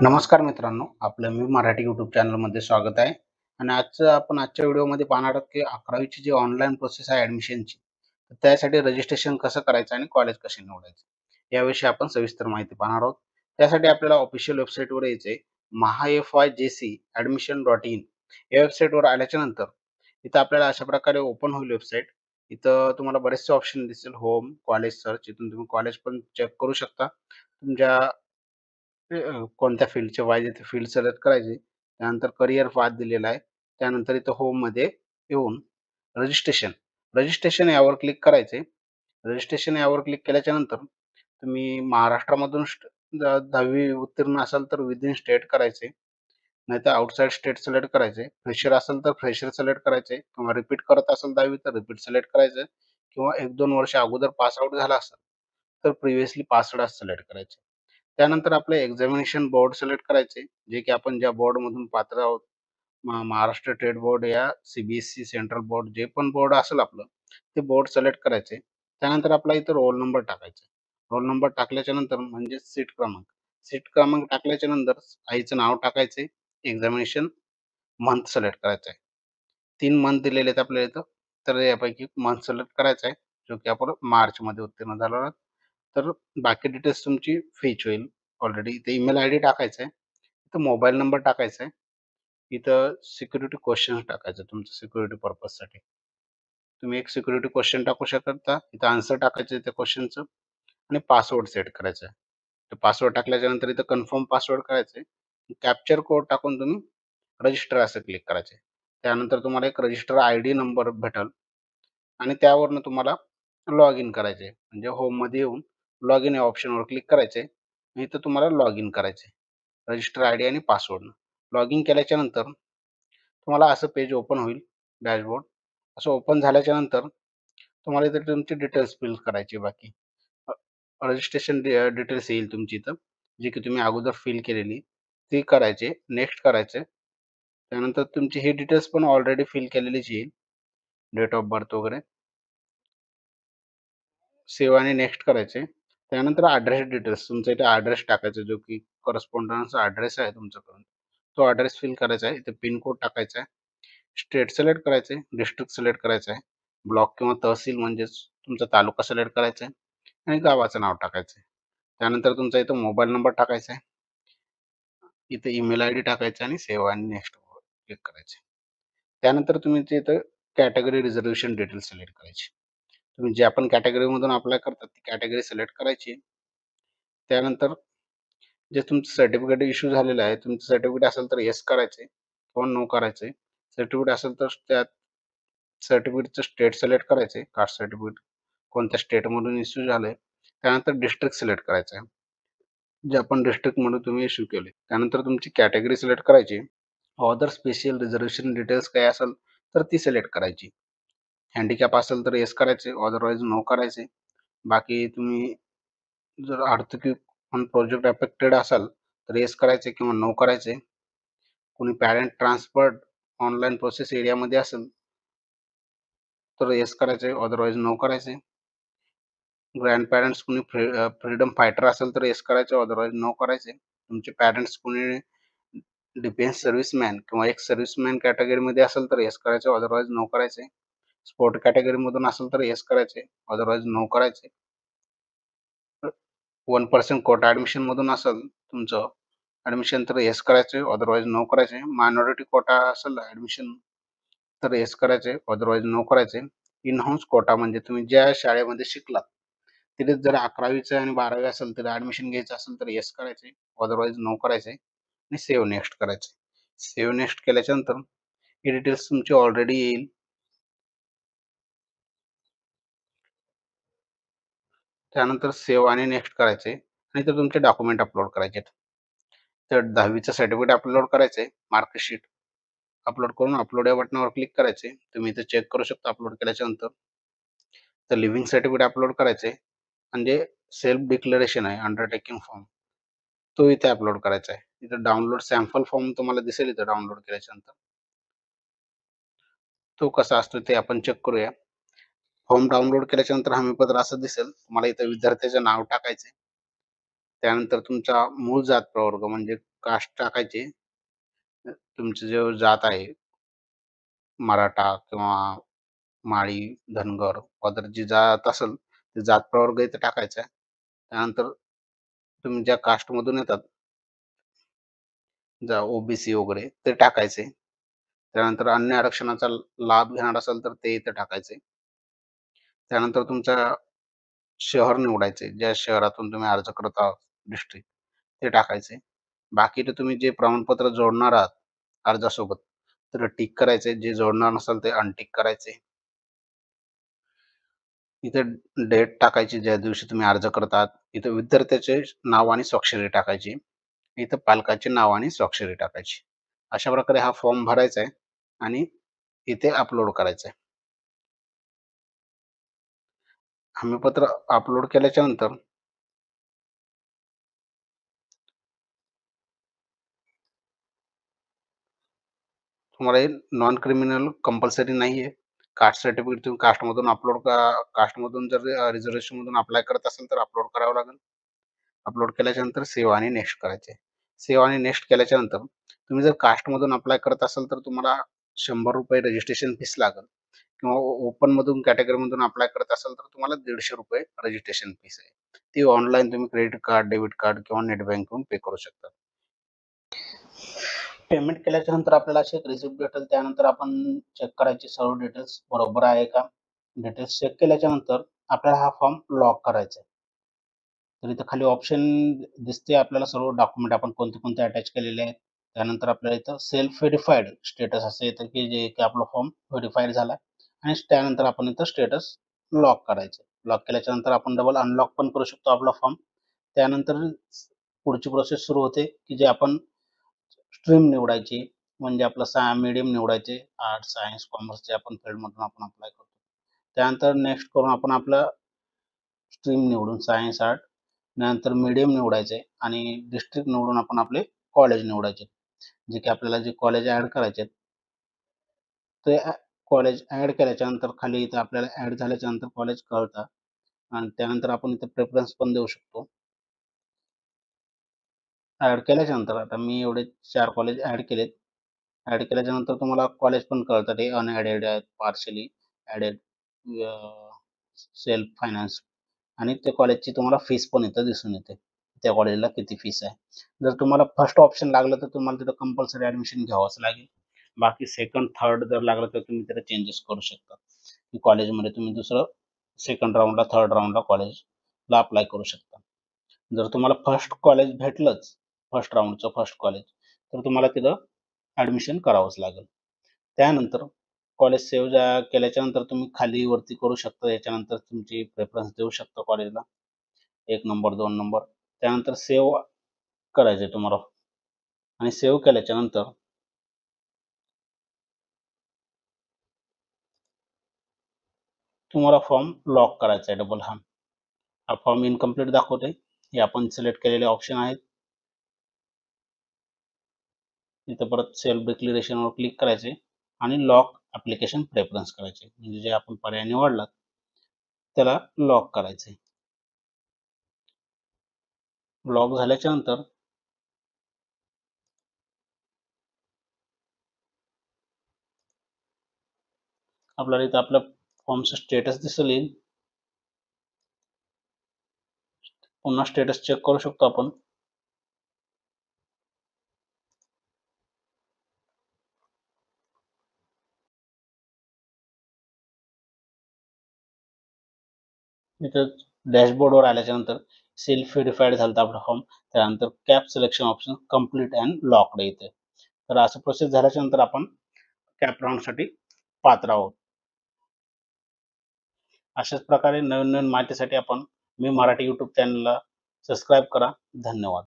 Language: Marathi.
नमस्कार मित्रांनो, आपलं मी मराठी यूट्यूब चॅनलमध्ये स्वागत आहे. आणि आजच्या व्हिडिओमध्ये पाहणार आहोत की 11वी जी ऑनलाईन प्रोसेस आहे ॲडमिशनची, तर त्यासाठी रजिस्ट्रेशन कसं करायचं आणि कॉलेज कसे निवडायचे याविषयी आपण सविस्तर माहिती पाहणार आहोत. त्यासाठी आपल्याला ऑफिशियल वेबसाईटवर यायचं आहे. MahaFIJC.admission.in या वेबसाईटवर आल्याच्या नंतर इथं आपल्याला अशा प्रकारे ओपन होईल वेबसाईट. इथं तुम्हाला बरेचसे ऑप्शन दिसतील. होम, कॉलेज सर्च, इथून तुम्ही कॉलेज पण चेक करू शकता. तुमच्या कोणत्या फील्डचे पाहिजे ते फील्ड सिलेक्ट करायची. त्यानंतर करियर पाथ दिलेला आहे. त्यानंतर इथं होममध्ये येऊन रजिस्ट्रेशन, रजिस्ट्रेशन यावर क्लिक करायचे. रजिस्ट्रेशन यावर क्लिक केल्याच्या नंतर तुम्ही महाराष्ट्रामधून 10वी उत्तीर्ण असाल तर विदिन स्टेट करायचे, नाहीतर आउटसाइड स्टेट सिलेक्ट करायचे. फ्रेशर असेल तर फ्रेशर सिलेक्ट करायचे किंवा रिपीट करत असेल 10वी तर रिपीट सिलेक्ट करायचं किंवा 1-2 वर्ष अगोदर पास आउट झाला असेल तर प्रिव्हियसली पासवर्ड सिलेक्ट करायचे. त्यानंतर आपले एक्झामिनेशन बोर्ड सिलेक्ट करायचे, जे की आपण ज्या बोर्डमधून पात्र आहोत. महाराष्ट्र स्टेट बोर्ड या सी सेंट्रल बोर्ड जे पण बोर्ड असेल आपलं, ते बोर्ड सिलेक्ट करायचे. त्यानंतर आपला इथं रोल नंबर टाकायचा. रोल नंबर टाकल्याच्या नंतर म्हणजे सीट क्रमांक टाकल्याच्या नंतर आईचं नाव टाकायचे. एक्झामिनेशन मंथ सिलेक्ट करायचा आहे. 3 मंथ दिलेले आहेत आपल्याला इथं. तर यापैकी मंथ सिलेक्ट करायचा आहे, जो की आपण मार्चमध्ये उत्तीर्ण झालो आहोत. तर बाकी डिटेल्स तुमची फिच होईल. ऑलरेडी इथे ईमेल आयडी टाकायचा आहे. इथं मोबाईल नंबर टाकायचा आहे. इथं सिक्युरिटी क्वेश्चन्स टाकायचं तुमचं सिक्युरिटी पर्पजसाठी. तुम्ही एक सिक्युरिटी क्वेश्चन टाकू शकता. इथं आन्सर टाकायचं त्या क्वेश्चनचं आणि पासवर्ड सेट करायचा आहे. तर पासवर्ड टाकल्याच्या नंतर इथं कन्फर्म पासवर्ड करायचं आहे. कॅप्चर कोड टाकून तुम्ही रजिस्टर असं क्लिक करायचं आहे. त्यानंतर तुम्हाला एक रजिस्टर आयडी नंबर भेटेल आणि त्यावरनं तुम्हाला लॉग इन करायचे. म्हणजे होममध्ये येऊन लॉग इन या ऑप्शनवर क्लिक करायचे आणि इथं तुम्हाला लॉग इन करायचे. रजिस्टर आयडी आणि पासवर्डनं. लॉग इन केल्याच्या नंतर तुम्हाला असं पेज ओपन होईल, डॅशबोर्ड. असं ओपन झाल्याच्या नंतर तुम्हाला इथे तुमची डिटेल्स फिल करायची बाकी. रजिस्ट्रेशन डिटेल्स येईल तुमची इथं, जी की तुम्ही अगोदर फिल केलेली ती करायची. नेक्स्ट करायचे. त्यानंतर तुमची ही डिटेल्स पण ऑलरेडी फिल केलेलीच येईल, डेट ऑफ बर्थ वगैरे. सेव्ह आणि नेक्स्ट करायचे. त्यानंतर ॲड्रेस डिटेल्स तुमचा इथे ॲड्रेस टाकायचा, जो की करस्पॉन्डन्स ॲड्रेस आहे तुमच्याकडून. तो ॲड्रेस फिल करायचा आहे. इथे पिन कोड टाकायचा आहे. स्टेट सिलेक्ट करायचं आहे. डिस्ट्रिक्ट सिलेक्ट करायचं आहे. ब्लॉक किंवा तहसील म्हणजेच तुमचा तालुका सिलेक्ट करायचा आहे आणि गावाचं नाव टाकायचं आहे. त्यानंतर तुमचा इथं मोबाईल नंबर टाकायचा आहे. इथे ईमेल आयडी टाकायचा आणि सेव्ह आणि नेक्स्ट क्लिक करायचे. त्यानंतर तुम्ही इथं कॅटेगरी रिझर्वेशन डिटेल सिलेक्ट करायची. तुम्ही ज्या पण कॅटेगरीमधून अप्लाय करतात ती कॅटेगरी सिलेक्ट करायची. त्यानंतर जे तुमचं सर्टिफिकेट इश्यू झालेलं आहे, तुमचं सर्टिफिकेट असेल तर येस करायचे किंवा नो करायचे. सर्टिफिकेट असेल तर त्यात सर्टिफिकेटचं स्टेट सिलेक्ट करायचे. कास्ट सर्टिफिकेट कोणत्या स्टेटमधून इश्यू झालंय. त्यानंतर डिस्ट्रिक्ट सिलेक्ट करायचं आहे, ज्या पण डिस्ट्रिक्टमधून तुम्ही इश्यू केले. त्यानंतर तुमची कॅटेगरी सिलेक्ट करायची. अदर स्पेशल रिझर्वेशन डिटेल्स काही असेल तर ती सिलेक्ट करायची. हँडिकॅप असेल तर येस करायचे, अदरवाईज नो करायचे. बाकी तुम्ही जर आर्थिक पण प्रोजेक्ट अफेक्टेड असाल तर येस करायचे किंवा नो करायचे. कोणी पॅरेंट ट्रान्सफर्ड ऑनलाईन प्रोसेस एरियामध्ये असेल तर येस करायचे, अदरवाईज नो करायचे. ग्रँड-पॅरेंट्स कुणी फ्रीडम फायटर असेल तर येस करायचे, अदरवाईज नो करायचे. तुमचे पॅरेंट्स कुणी डिफेन्स सर्व्हिसमॅन किंवा एक्स सर्व्हिसमॅन कॅटेगरीमध्ये असेल तर येस करायचे, अदरवाईज नो करायचे. स्पोर्ट कॅटेगरीमधून असेल तर येस करायचे, अदरवाईज नो करायचे. 1% कोटा ॲडमिशनमधून असेल तुमचं ॲडमिशन तर येस करायचे, अदरवाईज नो करायचे. मायनॉरिटी कोटा असेल ॲडमिशन तर येस करायचे, अदरवाईज नो करायचे. इन हाऊस कोटा म्हणजे तुम्ही ज्या शाळेमध्ये शिकलात तिथेच जर 11वीचं आणि 12वी असेल तर ॲडमिशन घ्यायचं असेल तर येस करायचे, अदरवाईज नो करायचे आणि सेव्ह नेक्स्ट करायचे. सेव्ह नेक्स्ट केल्याच्यानंतर ही डिटेल्स तुमची ऑलरेडी येईल. त्यानंतर सेव्ह आणि नेक्स्ट करायचे आणि तर तुमचे डॉक्युमेंट अपलोड करायचे. तर 10वीचं सर्टिफिकेट अपलोड करायचं आहे, मार्कशीट अपलोड करून अपलोड या बटनावर क्लिक करायचे. तुम्ही इथे चेक करू शकता अपलोड केल्याच्यानंतर. तर लिव्हिंग सर्टिफिकेट अपलोड करायचे म्हणजे सेल्फ डिक्लेरेशन आहे, अंडरटेकिंग फॉर्म. तो इथे अपलोड करायचा आहे. इथे डाउनलोड सॅम्पल फॉर्म तुम्हाला दिसेल इथे डाउनलोड केल्याच्यानंतर. तो कसा असतो ते आपण चेक करूया. फॉर्म डाउनलोड केल्याच्यानंतर हमीपत्र असं दिसेल. तुम्हाला इथं विद्यार्थ्याचं नाव टाकायचं. त्यानंतर तुमचा मूळ जात प्रवर्ग म्हणजे कास्ट टाकायची. तुमची जे जात आहे, मराठा किंवा माळी, धनगर, अदर जी जात असेल, ते जात प्रवर्ग इथे टाकायचा आहे. त्यानंतर तुम्ही ज्या कास्टमधून येतात, ओबीसी वगैरे ते टाकायचे. त्यानंतर अन्य आरक्षणाचा लाभ घेणार असाल तर ते इथे टाकायचे. त्यानंतर तुमचं शहर निवडायचे. ज्या शहरातून तुम्ही अर्ज करत आहात, डिस्ट्रिक्ट ते टाकायचे. बाकीचे तुम्ही जे प्रमाणपत्र जोडणार आहात अर्जासोबत, तर टिक करायचे. जे जोडणार नसाल ते अनटिक करायचे. इथे डेट टाकायची ज्या दिवशी तुम्ही अर्ज करत आहात. इथं विद्यार्थ्याचे नाव आणि स्वाक्षरी टाकायची. इथं पालकाचे नाव आणि स्वाक्षरी टाकायची. अशा प्रकारे हा फॉर्म भरायचा आहे आणि इथे अपलोड करायचं आहे. हमीपत्र अपलोड केल्याच्या नंतर तुम्हाला हे नॉन क्रिमिनल कंपल्सरी नाहीये. कास्ट सर्टिफिकेट तुम्ही कास्टमधून जर रिझर्व्हेशनमधून अप्लाय करत असाल तर अपलोड करावं लागेल. अपलोड केल्याच्या नंतर सेव्ह आणि नेक्स्ट करायचे. सेव्ह आणि नेक्स्ट केल्याच्या नंतर तुम्ही जर कास्टमधून अप्लाय करत असाल तर तुम्हाला ₹100 रजिस्ट्रेशन फीस लागेल किंवा ओपनमधून कॅटेगरीमधून अप्लाय करत असाल तर तुम्हाला ₹150 रजिस्ट्रेशन फीस आहे. ती ऑनलाईन तुम्ही क्रेडिट कार्ड, डेबिट कार्ड किंवा नेट बँकेतून पे करू शकता. पेमेंट केल्याच्या नंतर आपल्याला अशी एक रिसिप्ट भेटेल. त्यानंतर आपण चेक करायचे सर्व डिटेल्स बरोबर आहे का? डिटेल्स चेक केल्याच्या नंतर आपल्याला हा फॉर्म लॉक करायचा आहे. तर इथं खाली ऑप्शन दिसते आपल्याला सर्व डॉक्युमेंट आपण कोणते-कोणते अटॅच केलेले आहेत. त्यानंतर आपल्याला इथं सेल्फ व्हेरिफाईड स्टेटस असं येतं, की आपला फॉर्म व्हेरिफाईड झाला आणि त्यानंतर आपण इथं स्टेटस लॉक करायचं. लॉक केल्याच्या नंतर आपण डबल अनलॉक पण करू शकतो आपला फॉर्म. त्यानंतर पुढची प्रोसेस सुरू होते, की जे आपण स्ट्रीम निवडायची. म्हणजे आपलं मीडियम निवडायचे. आर्ट्स, सायन्स, कॉमर्सच्या आपण फील्डमधून आपण अप्लाय करतो. त्यानंतर नेक्स्ट करून आपण आपलं स्ट्रीम निवडून सायन्स, आर्ट नंतर मीडियम निवडायचे आणि डिस्ट्रिक्ट निवडून आपण आपले कॉलेज निवडायचे. जे की आपल्याला जे कॉलेज ॲड करायचे आहेत, ते कॉलेज ॲड केल्याच्यानंतर खाली इथं आपल्याला ॲड झाल्याच्यानंतर कॉलेज कळतं आणि त्यानंतर आपण इथे प्रेफरन्स पण देऊ शकतो. ॲड केल्याच्यानंतर आता मी एवढे 4 कॉलेज ॲड केलेत. ॲड केल्याच्यानंतर तुम्हाला कॉलेज पण कळतात हे अनॲडेड आहेत, पार्शियली ॲडेड, सेल्फ फायनान्स आणि त्या कॉलेजची तुम्हाला फीस पण इथं दिसून येते. त्या कॉलेजला किती फीस आहे. जर तुम्हाला फर्स्ट ऑप्शन लागलं तर तुम्हाला तिथं कंपल्सरी ॲडमिशन घ्यावंच लागेल. बाकी सेकंड, थर्ड जर लागलं तर तुम्ही तिथे चेंजेस करू शकता. की कॉलेजमध्ये तुम्ही दुसरं सेकंड राउंडला, थर्ड राउंडला कॉलेजला अप्लाय करू शकता. जर तुम्हाला फर्स्ट कॉलेज भेटलंच, फर्स्ट राउंडचं फर्स्ट कॉलेज, तर तुम्हाला तिथं ॲडमिशन करावंच लागेल. त्यानंतर कॉलेज सेव्ह केल्याच्या नंतर तुम्ही खाली वरती करू शकता. याच्यानंतर तुमची प्रेफरन्स देऊ शकता कॉलेजला. 1 नंबर, 2 नंबर. त्यानंतर सेव्ह करायचं आहे तुम्हाला आणि सेव्ह केल्याच्या नंतर तुम्हाला फॉर्म लॉक करायचा आहे डबल हा. हा फॉर्म इन्कम्प्लीट दाखवतोय. हे आपण सिलेक्ट केलेले ऑप्शन आहेत. इथं परत सेल्फ डिक्लेरेशनवर क्लिक करायचे आणि लॉक ॲप्लिकेशन प्रेफरन्स करायचे. म्हणजे जे आपण पर्याय निवडला त्याला लॉक करायचं आहे. लॉक झाल्याच्या नंतर आपल्याला इथं आपल्या फॉर्मचं स्टेटस दिसेल येईल. पुन्हा स्टेटस चेक करू शकतो आपण. इथं डॅशबोर्डवर आल्याच्यानंतर सेल्फ व्हेरिफाईड झालता आपला फॉर्म. त्यानंतर cap selection option complete and locked येते. तर असं प्रोसेस झाल्याच्या नंतर आपण कॅप राउंडसाठी पात्र आहोत. अशाच प्रकारे नवीन-नवीन माहितीसाठी आपण मी मराठी यूट्यूब चॅनलला सबस्क्राईब करा. धन्यवाद.